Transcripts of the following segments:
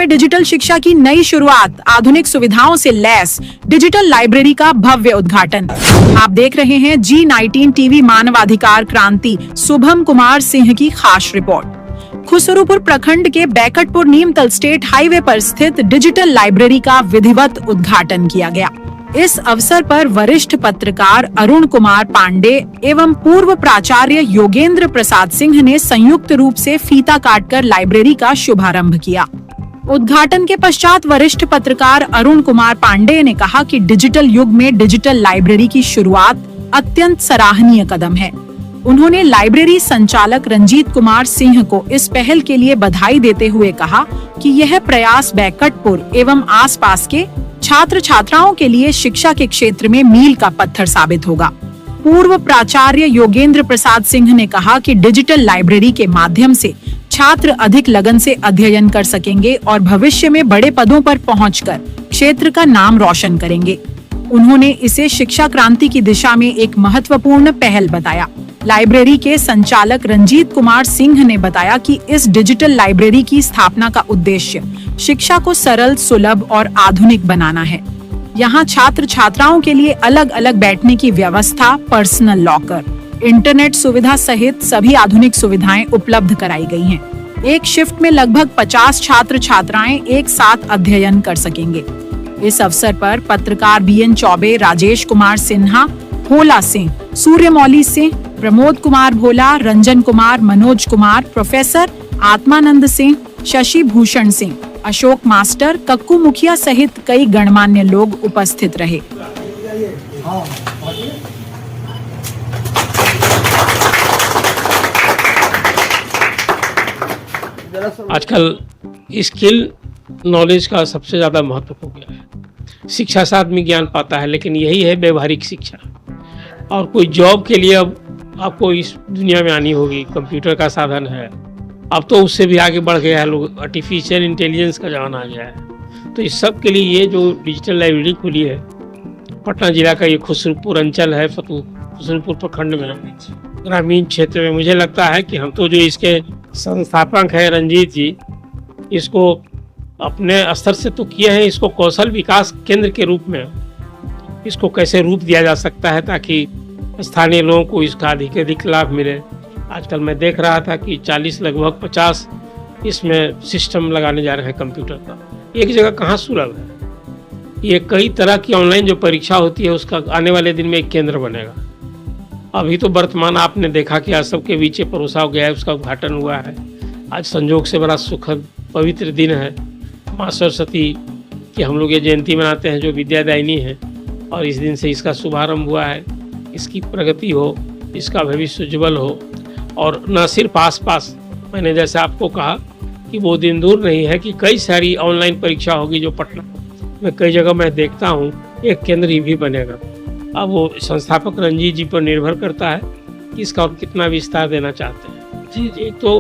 में डिजिटल शिक्षा की नई शुरुआत, आधुनिक सुविधाओं से लैस डिजिटल लाइब्रेरी का भव्य उद्घाटन। आप देख रहे हैं G19 टीवी मानवाधिकार क्रांति। शुभम कुमार सिंह की खास रिपोर्ट। खुसरूपुर प्रखंड के बैकटपुर नीमतल स्टेट हाईवे पर स्थित डिजिटल लाइब्रेरी का विधिवत उद्घाटन किया गया। इस अवसर पर वरिष्ठ पत्रकार अरुण कुमार पांडे एवं पूर्व प्राचार्य योगेंद्र प्रसाद सिंह ने संयुक्त रूप से फीता काटकर लाइब्रेरी का शुभारंभ किया। उद्घाटन के पश्चात वरिष्ठ पत्रकार अरुण कुमार पांडे ने कहा कि डिजिटल युग में डिजिटल लाइब्रेरी की शुरुआत अत्यंत सराहनीय कदम है। उन्होंने लाइब्रेरी संचालक रंजीत कुमार सिंह को इस पहल के लिए बधाई देते हुए कहा कि यह प्रयास बैकटपुर एवं आसपास के छात्र छात्राओं के लिए शिक्षा के क्षेत्र में मील का पत्थर साबित होगा। पूर्व प्राचार्य योगेंद्र प्रसाद सिंह ने कहा कि डिजिटल लाइब्रेरी के माध्यम से छात्र अधिक लगन से अध्ययन कर सकेंगे और भविष्य में बड़े पदों पर पहुंचकर क्षेत्र का नाम रोशन करेंगे। उन्होंने इसे शिक्षा क्रांति की दिशा में एक महत्वपूर्ण पहल बताया। लाइब्रेरी के संचालक रंजीत कुमार सिंह ने बताया कि इस डिजिटल लाइब्रेरी की स्थापना का उद्देश्य शिक्षा को सरल, सुलभ और आधुनिक बनाना है। यहाँ छात्र छात्राओं के लिए अलग अलग बैठने की व्यवस्था, पर्सनल लॉकर, इंटरनेट सुविधा सहित सभी आधुनिक सुविधाएं उपलब्ध कराई गई हैं। एक शिफ्ट में लगभग 50 छात्र छात्राएं एक साथ अध्ययन कर सकेंगे। इस अवसर पर पत्रकार BN Choubey, Rajesh Kumar Sinha, Bhola Singh, Suryamauli Singh, Pramod Kumar Bhola, Ranjan Kumar, Manoj Kumar, professor Atmanand Singh, Shashi Bhushan Singh, Ashok master, Kakku मुखिया सहित कई गणमान्य लोग उपस्थित रहे। आजकल स्किल नॉलेज का सबसे ज्यादा महत्व हो गया है। शिक्षा से आदमी ज्ञान पाता है, लेकिन यही है व्यवहारिक शिक्षा। और कोई जॉब के लिए अब आपको इस दुनिया में आनी होगी, कंप्यूटर का साधन है। अब तो उससे भी आगे बढ़ गया है, लोग आर्टिफिशियल इंटेलिजेंस का जमाना आ गया है। तो इस सब के लिए ये जो डिजिटल लाइब्रेरी खुली है, पटना जिला का ये खुसरूपुर अंचल है, खुसरूपुर प्रखंड में ग्रामीण क्षेत्र में, मुझे लगता है कि हम तो जो इसके संस्थापक हैं रंजीत जी, इसको अपने स्तर से तो किए हैं, इसको कौशल विकास केंद्र के रूप में इसको कैसे रूप दिया जा सकता है ताकि स्थानीय लोगों को इसका अधिक लाभ मिले। आजकल मैं देख रहा था कि 40 लगभग 50 इसमें सिस्टम लगाने जा रहे हैं कंप्यूटर का। एक जगह कहाँ सुलभ है। ये कई तरह की ऑनलाइन जो परीक्षा होती है उसका आने वाले दिन में एक केंद्र बनेगा। अभी तो वर्तमान आपने देखा कि आज सबके बीच परोसा गया है, उसका उद्घाटन हुआ है। आज संजोग से बड़ा सुखद पवित्र दिन है। माँ सरस्वती की हम लोग ये जयंती मनाते हैं जो विद्यादायिनी है, और इस दिन से इसका शुभारंभ हुआ है। इसकी प्रगति हो, इसका भविष्य उज्ज्वल हो, और न सिर्फ आसपास, मैंने जैसे आपको कहा कि वो दिन दूर नहीं है कि कई सारी ऑनलाइन परीक्षा होगी जो पटना में कई जगह मैं देखता हूँ एक केंद्र भी बनेगा। अब वो संस्थापक रंजीत जी पर निर्भर करता है कि इसका और कितना विस्तार देना चाहते हैं। जी तो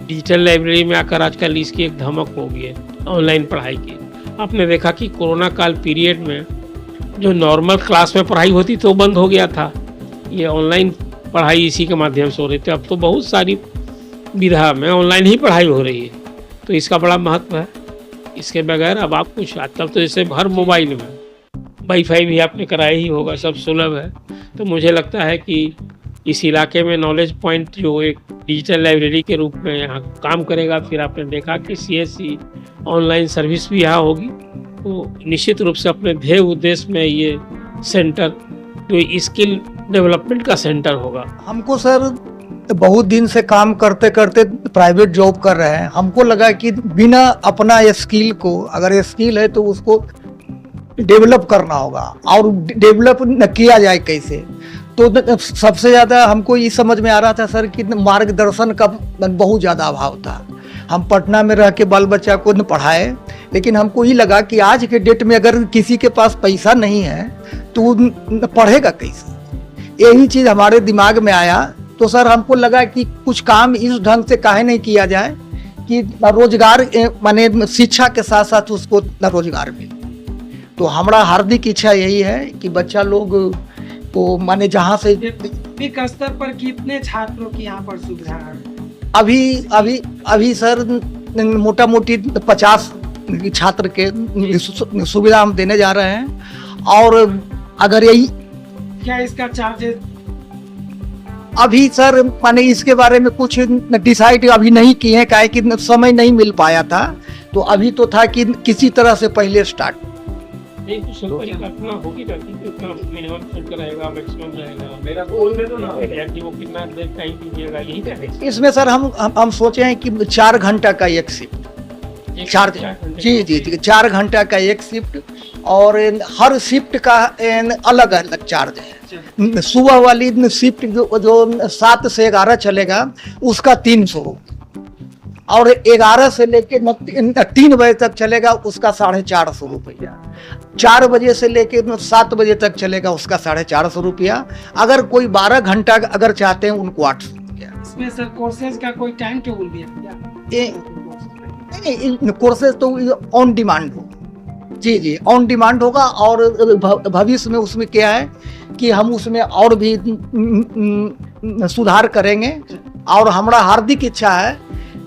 डिजिटल लाइब्रेरी में आकर आजकल इसकी एक धमक हो गई है ऑनलाइन पढ़ाई की। आपने देखा कि कोरोना काल पीरियड में जो नॉर्मल क्लास में पढ़ाई होती तो बंद हो गया था, ये ऑनलाइन पढ़ाई इसी के माध्यम से हो रही थी। अब तो बहुत सारी विधा में ऑनलाइन ही पढ़ाई हो रही है, तो इसका बड़ा महत्व है। इसके बगैर अब आप कुछ, आजकल तो जैसे हर मोबाइल में वाईफाई भी आपने कराया ही होगा, सब सुलभ है। तो मुझे लगता है कि इस इलाके में नॉलेज पॉइंट जो एक डिजिटल लाइब्रेरी के रूप में यहाँ काम करेगा। फिर आपने देखा कि CSC ऑनलाइन सर्विस भी यहाँ होगी। तो निश्चित रूप से अपने ध्येय उद्देश्य में ये सेंटर जो स्किल डेवलपमेंट का सेंटर होगा। हमको सर बहुत दिन से काम करते करते प्राइवेट जॉब कर रहे हैं, हमको लगा कि बिना अपना स्किल को, अगर स्किल है तो उसको डेवलप करना होगा, और डेवलप न किया जाए कैसे। तो सबसे ज़्यादा हमको ये समझ में आ रहा था सर कि मार्गदर्शन का बहुत ज़्यादा अभाव था। हम पटना में रह के बाल बच्चा को न पढ़ाए, लेकिन हमको ये लगा कि आज के डेट में अगर किसी के पास पैसा नहीं है तो पढ़ेगा कैसे। यही चीज़ हमारे दिमाग में आया। तो सर हमको लगा कि कुछ काम इस ढंग से काहे नहीं किया जाए कि रोजगार, माने शिक्षा के साथ साथ उसको रोजगार मिले। तो हमारा हार्दिक इच्छा यही है कि बच्चा लोग को, माने जहाँ से स्तर पर कितने छात्रों की यहाँ पर सुविधा है? अभी सर मोटा मोटी 50 छात्र के सुविधा हम देने जा रहे हैं। और अगर यही क्या इसका चार्जेस? अभी सर माने इसके बारे में कुछ डिसाइड अभी नहीं किए हैं, काहे कि समय नहीं मिल पाया था। तो अभी तो था कि किसी तरह से पहले स्टार्ट। नहीं कुछ परिकल्पना होगी ना कि कितना मिनिमम शुल्क रहेगा, मैक्सिमम रहेगा, मेरा गोल में तो ना है कि वो कितना देर टाइम दीजिएगा, यही रहेगा। इसमें सर हम सोचे हैं कि 4 घंटा का एक शिफ्ट, 4 जी 4 घंटा का एक शिफ्ट, और हर शिफ्ट का अलग अलग चार्ज है। सुबह वाली शिफ्ट जो 7 से 11 चलेगा उसका 300 रुपये, और 11 से लेके 3 बजे तक चलेगा उसका 450 रुपया। 4 बजे से लेके 7 बजे तक चलेगा उसका 450 रुपया। अगर कोई 12 घंटा अगर चाहते हैं उनको 800 रुपया। इसमें सर कोर्सेज का कोई टाइम टेबल भी है क्या? कोर्सेज तो ऑन डिमांड हो, जी ऑन डिमांड होगा। और भविष्य में उसमें क्या है कि हम उसमें और भी सुधार करेंगे। और हमारा हार्दिक इच्छा है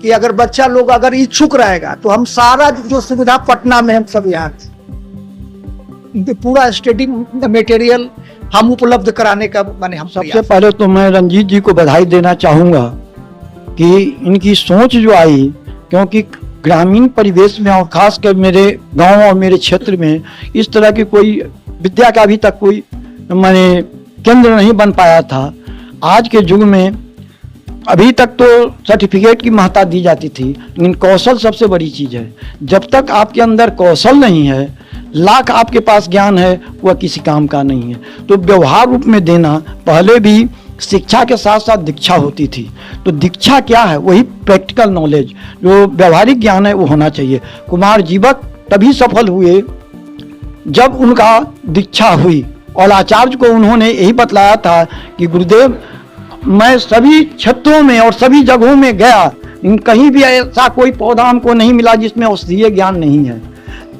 कि अगर बच्चा लोग अगर इच्छुक रहेगा तो हम सारा जो सुविधा पटना में हम सब यहाँ पूरा स्टडी मटेरियल हम उपलब्ध कराने का माने हम सबसे पहले तो मैं रंजीत जी को बधाई देना चाहूँगा कि इनकी सोच जो आई, क्योंकि ग्रामीण परिवेश में और खासकर मेरे गांव और मेरे क्षेत्र में इस तरह की कोई विद्या का अभी तक कोई माने केंद्र नहीं बन पाया था। आज के युग में अभी तक तो सर्टिफिकेट की महत्ता दी जाती थी, लेकिन कौशल सबसे बड़ी चीज़ है। जब तक आपके अंदर कौशल नहीं है, लाख आपके पास ज्ञान है, वह किसी काम का नहीं है। तो व्यवहार रूप में देना, पहले भी शिक्षा के साथ साथ दीक्षा होती थी। तो दीक्षा क्या है? वही प्रैक्टिकल नॉलेज, जो व्यवहारिक ज्ञान है वो होना चाहिए। कुमार जीवक तभी सफल हुए जब उनका दीक्षा हुई, और आचार्य को उन्होंने यही बतलाया था कि गुरुदेव मैं सभी क्षेत्रों में और सभी जगहों में गया, लेकिन कहीं भी ऐसा कोई पौधा हमको नहीं मिला जिसमें औषधीय ज्ञान नहीं है।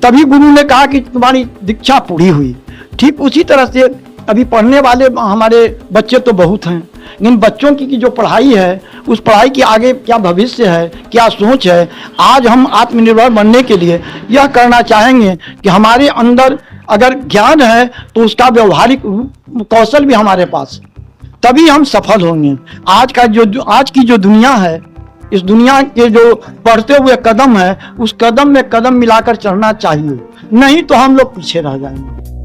तभी गुरु ने कहा कि तुम्हारी दीक्षा पूरी हुई। ठीक उसी तरह से अभी पढ़ने वाले हमारे बच्चे तो बहुत हैं, लेकिन बच्चों की जो पढ़ाई है, उस पढ़ाई की आगे क्या भविष्य है, क्या सोच है। आज हम आत्मनिर्भर बनने के लिए यह करना चाहेंगे कि हमारे अंदर अगर ज्ञान है तो उसका व्यवहारिक कौशल भी हमारे पास, तभी हम सफल होंगे। आज की जो दुनिया है, इस दुनिया के जो बढ़ते हुए कदम है, उस कदम में कदम मिलाकर चलना चाहिए, नहीं तो हम लोग पीछे रह जाएंगे।